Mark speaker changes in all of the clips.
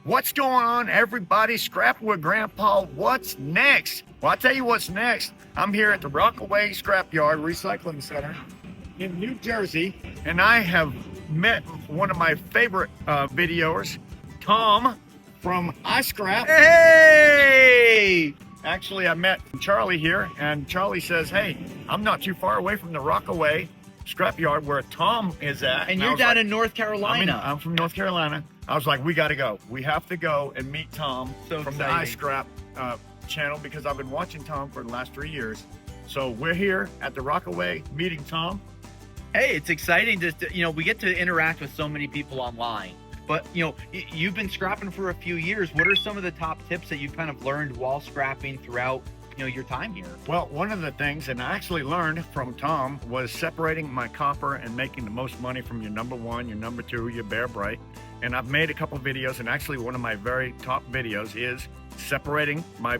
Speaker 1: What's going on, everybody? Scrapping with Grandpa. What's next? Well, I'll tell you what's next. I'm here at the Rockaway Scrapyard Recycling Center in New Jersey, and I have met one of my favorite videoers, Tom from iScrap. Hey! Actually, I met Charlie here, and Charlie says, hey, I'm not too far away from the Rockaway Scrapyard where Tom is at.
Speaker 2: And you're down in North Carolina.
Speaker 1: I'm from North Carolina. I was like, we got to go. We have to go and meet Tom from
Speaker 2: exciting.
Speaker 1: the iScrap channel, because I've been watching Tom for the last 3 years. So we're here at the Rockaway meeting Tom.
Speaker 2: Hey, it's exciting to, we get to interact with so many people online. But, you've been scrapping for a few years. What are some of the top tips that you've kind of learned while scrapping throughout, your time here?
Speaker 1: Well, one of the things, and I actually learned from Tom, was separating my copper and making the most money from your number one, your number two, your Bear Bright. And I've made a couple of videos, and actually one of my very top videos is separating my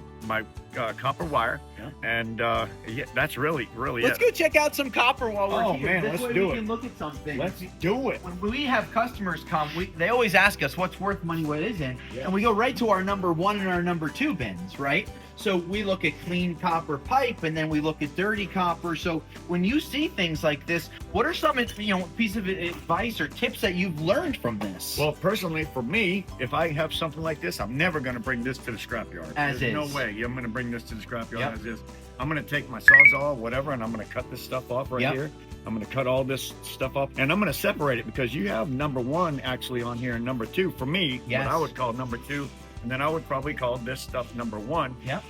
Speaker 1: copper wire.
Speaker 2: Yeah.
Speaker 1: And yeah, that's really
Speaker 2: Let's go check out some copper while we're here.
Speaker 1: Man,
Speaker 2: This
Speaker 1: let's
Speaker 2: way
Speaker 1: do
Speaker 2: we
Speaker 1: it.
Speaker 2: can look at something.
Speaker 1: Let's do it.
Speaker 2: When we have customers come, they always ask us what's worth money, what isn't, and we go right to our number one and our number two bins, right? So we look at clean copper pipe, and then we look at dirty copper. So when you see things like this, what are some piece of advice or tips that you've learned from this?
Speaker 1: Well, personally, for me, if I have something like this, I'm never going to bring this to the scrapyard.
Speaker 2: As
Speaker 1: There's
Speaker 2: is.
Speaker 1: no way I'm going to bring this to the scrapyard
Speaker 2: Yep.
Speaker 1: as is. I'm going to take my Sawzall, whatever, and I'm going to cut this stuff off right
Speaker 2: Yep.
Speaker 1: here. I'm going to cut all this stuff off, and I'm going to separate it, because you have number one actually on here and number two. For me,
Speaker 2: Yes.
Speaker 1: what I would call number two, and then I would probably call this stuff number one.
Speaker 2: Yep.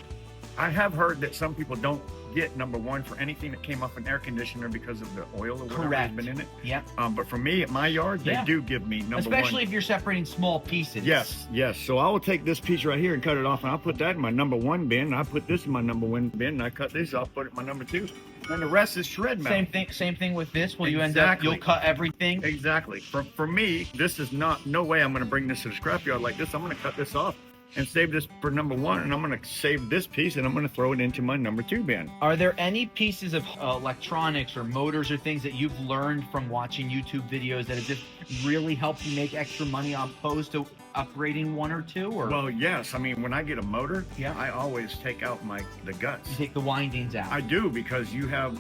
Speaker 1: I have heard that some people don't get number one for anything that came off an air conditioner because of the oil or whatever has
Speaker 2: Correct.
Speaker 1: been in it.
Speaker 2: Yep.
Speaker 1: But for me, at my yard, they
Speaker 2: Yeah.
Speaker 1: do give me number one.
Speaker 2: Especially if you're separating small pieces.
Speaker 1: Yes. So I will take this piece right here and cut it off, and I'll put that in my number one bin. And I put this in my number one bin, and I cut this off, put it in my number two. And the rest is shred metal.
Speaker 2: Same thing with this. Will you end
Speaker 1: Exactly.
Speaker 2: up? You'll cut everything.
Speaker 1: Exactly. For me, this is no way I'm going to bring this to the scrapyard like this. I'm going to cut this off and save this for number one, and I'm going to save this piece, and I'm going to throw it into my number two bin.
Speaker 2: Are there any pieces of electronics or motors or things that you've learned from watching YouTube videos that have just really helped you make extra money opposed to upgrading one or two? Or
Speaker 1: Well, yes. I mean, when I get a motor,
Speaker 2: Yeah.
Speaker 1: I always take out the guts.
Speaker 2: you take the windings out?
Speaker 1: I do, because you have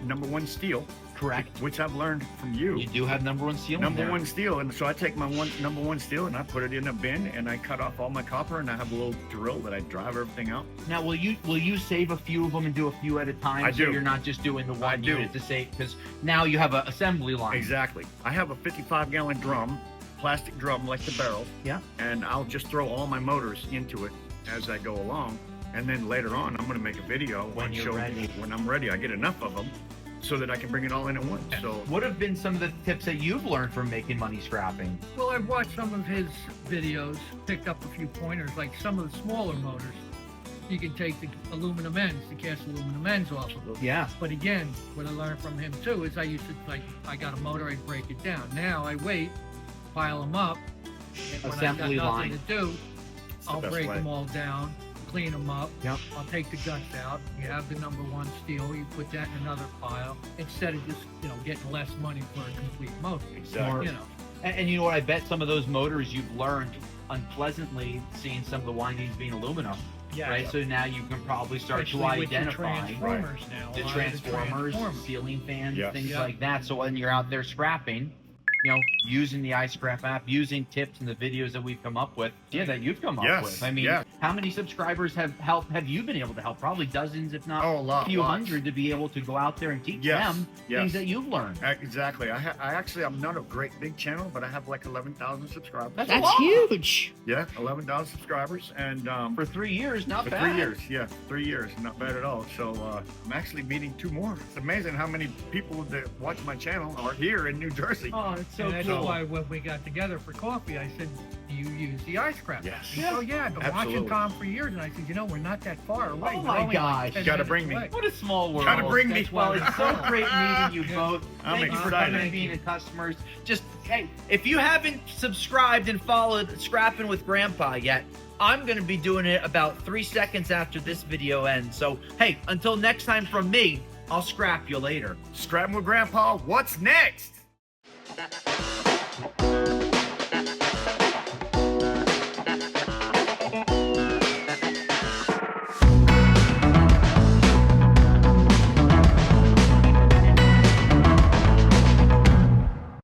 Speaker 1: number one steel,
Speaker 2: Correct.
Speaker 1: which I've learned from you.
Speaker 2: You do have number one steel in
Speaker 1: Number
Speaker 2: there.
Speaker 1: one steel, and so I take my number one steel and I put it in a bin, and I cut off all my copper, and I have a little drill that I drive everything out.
Speaker 2: Now, will you save a few of them and do a few at a time?
Speaker 1: I
Speaker 2: So
Speaker 1: do.
Speaker 2: you're not just doing the
Speaker 1: I
Speaker 2: one
Speaker 1: do.
Speaker 2: unit to save, because now you have an assembly line.
Speaker 1: Exactly. I have a 55-gallon drum, plastic drum like the barrel.
Speaker 2: Yeah.
Speaker 1: And I'll just throw all my motors into it as I go along, and then later on I'm going to make a video
Speaker 2: When you're ready.
Speaker 1: when I'm ready. I get enough of them so that I can bring it all in at once. So
Speaker 2: What have been some of the tips that you've learned from making money scrapping?
Speaker 3: Well, I've watched some of his videos, picked up a few pointers, like some of the smaller motors. You can take the aluminum ends, the cast aluminum ends off of them.
Speaker 2: Yeah.
Speaker 3: But again, what I learned from him too is I used to, I got a motor, I break it down. Now I wait, pile them up, and when
Speaker 2: Assembly
Speaker 3: I've got
Speaker 2: line.
Speaker 3: nothing to do,
Speaker 1: it's the
Speaker 3: I'll
Speaker 1: best
Speaker 3: break
Speaker 1: way.
Speaker 3: them all down, clean them up.
Speaker 2: Yep.
Speaker 3: I'll take the guts out. You have the number one steel, you put that in another pile, instead of just, getting less money for a complete motor.
Speaker 1: Exactly.
Speaker 2: And you know what? I bet some of those motors you've learned unpleasantly seeing some of the windings being aluminum.
Speaker 3: Yeah.
Speaker 2: Right. So now you can probably start
Speaker 3: Especially
Speaker 2: to
Speaker 3: with the
Speaker 2: identify
Speaker 3: transformers now.
Speaker 2: the
Speaker 3: a lot of
Speaker 2: transformers,
Speaker 3: transformers.
Speaker 2: ceiling fans,
Speaker 1: Yeah.
Speaker 2: things
Speaker 3: Yeah.
Speaker 2: like that. So when you're out there scrapping, using the iScrap app, using tips and the videos that we've come up with, that you've come up
Speaker 1: Yes,
Speaker 2: with. I mean,
Speaker 1: yeah.
Speaker 2: how many subscribers have you been able to help? Probably dozens, if not
Speaker 1: Oh, a lot,
Speaker 2: a few
Speaker 1: lots.
Speaker 2: hundred, to be able to go out there and teach
Speaker 1: Yes,
Speaker 2: them
Speaker 1: yes.
Speaker 2: things that you've learned.
Speaker 1: Exactly. I'm not a great big channel, but I have like 11,000 subscribers.
Speaker 2: That's
Speaker 4: That's
Speaker 2: lot.
Speaker 4: huge.
Speaker 1: Yeah, 11,000 subscribers, and
Speaker 2: For 3 years, not
Speaker 1: for
Speaker 2: bad.
Speaker 1: 3 years. Yeah, 3 years, not bad at all. So I'm actually meeting 2 more. It's amazing how many people that watch my channel are here in New Jersey.
Speaker 2: Oh, it's so
Speaker 3: And that's
Speaker 2: cool.
Speaker 3: why when we got together for coffee, I said, do you use the iScrap?
Speaker 1: Yes.
Speaker 3: He said, oh yeah, I've been
Speaker 1: Absolutely.
Speaker 3: watching Tom for years. And I said, we're not that far away.
Speaker 2: Oh
Speaker 3: We're
Speaker 2: my
Speaker 3: only
Speaker 2: gosh.
Speaker 3: 10
Speaker 1: Gotta
Speaker 3: minutes
Speaker 1: bring me.
Speaker 3: away."
Speaker 2: What a small world.
Speaker 1: Gotta bring me.
Speaker 3: That's why
Speaker 2: Well, it's so great meeting you
Speaker 3: Yeah.
Speaker 2: both.
Speaker 1: I'm
Speaker 2: Thank you for
Speaker 1: excited.
Speaker 2: coming and being customers. Just, hey, if you haven't subscribed and followed Scrapping with Grandpa yet, I'm going to be doing it about 3 seconds after this video ends. So, hey, until next time from me, I'll scrap you later.
Speaker 1: Scrapping with Grandpa, what's next?